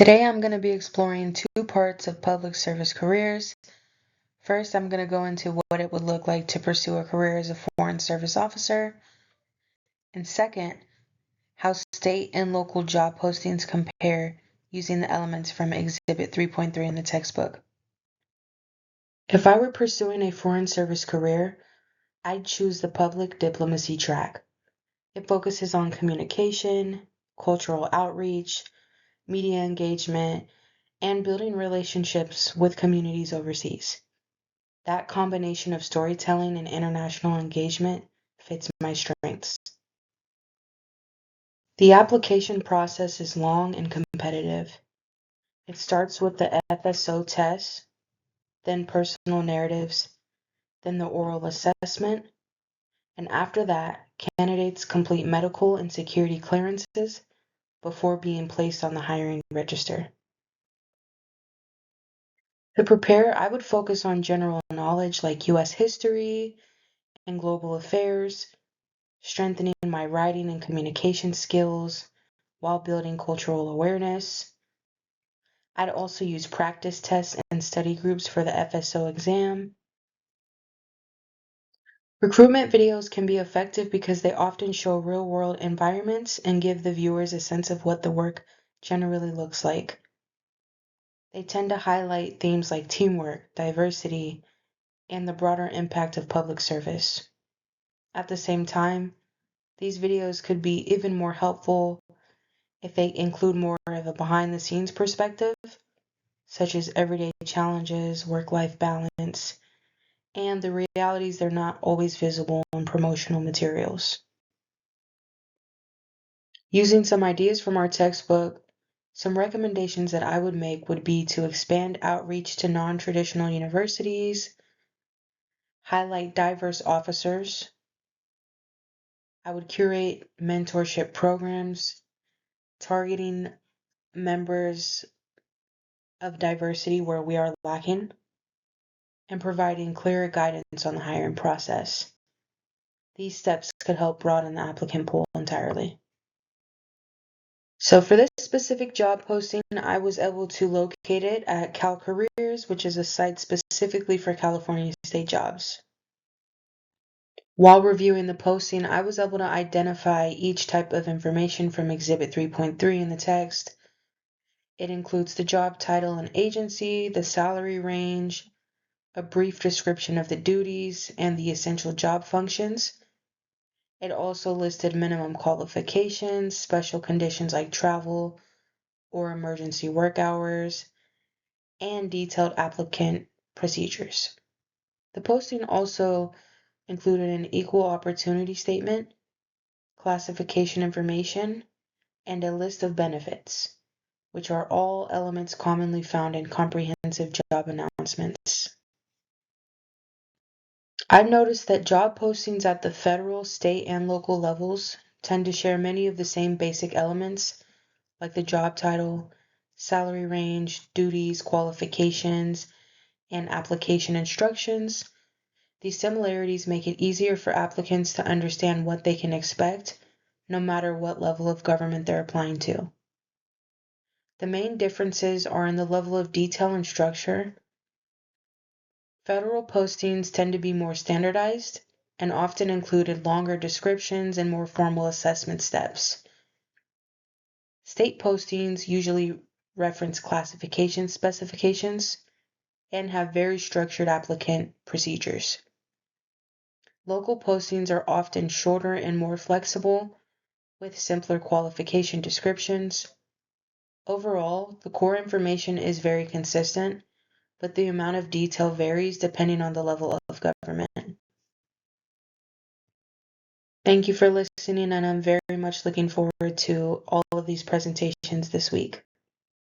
Today I'm going to be exploring two parts of public service careers. First, I'm going to go into what it would look like to pursue a career as a Foreign Service Officer. And second, how state and local job postings compare using the elements from Exhibit 3.3 in the textbook. If I were pursuing a Foreign Service career, I'd choose the public diplomacy track. It focuses on communication, cultural outreach, media engagement, and building relationships with communities overseas. That combination of storytelling and international engagement fits my strengths. The application process is long and competitive. It starts with the FSO test, then personal narratives, then the oral assessment, and after that, candidates complete medical and security clearances before being placed on the hiring register. To prepare, I would focus on general knowledge like U.S. history and global affairs, strengthening my writing and communication skills while building cultural awareness. I'd also use practice tests and study groups for the FSO exam. Recruitment videos can be effective because they often show real-world environments and give the viewers a sense of what the work generally looks like. They tend to highlight themes like teamwork, diversity, and the broader impact of public service. At the same time, these videos could be even more helpful if they include more of a behind-the-scenes perspective, such as everyday challenges, work-life balance, and the realities that are not always visible in promotional materials. Using some ideas from our textbook, some recommendations that I would make would be to expand outreach to non-traditional universities, highlight diverse officers. I would curate mentorship programs, targeting members of diversity where we are lacking, and providing clearer guidance on the hiring process. These steps could help broaden the applicant pool entirely. So for this specific job posting, I was able to locate it at CalCareers, which is a site specifically for California state jobs. While reviewing the posting, I was able to identify each type of information from Exhibit 3.3 in the text. It includes the job title and agency, the salary range, a brief description of the duties, and the essential job functions. It also listed minimum qualifications, special conditions like travel or emergency work hours, and detailed applicant procedures. The posting also included an equal opportunity statement, classification information, and a list of benefits, which are all elements commonly found in comprehensive job announcements. I've noticed that job postings at the federal, state, and local levels tend to share many of the same basic elements, like the job title, salary range, duties, qualifications, and application instructions. These similarities make it easier for applicants to understand what they can expect, no matter what level of government they're applying to. The main differences are in the level of detail and structure. Federal postings tend to be more standardized and often included longer descriptions and more formal assessment steps. State postings usually reference classification specifications and have very structured applicant procedures. Local postings are often shorter and more flexible, with simpler qualification descriptions. Overall, the core information is very consistent, but the amount of detail varies depending on the level of government. Thank you for listening, and I'm very much looking forward to all of these presentations this week.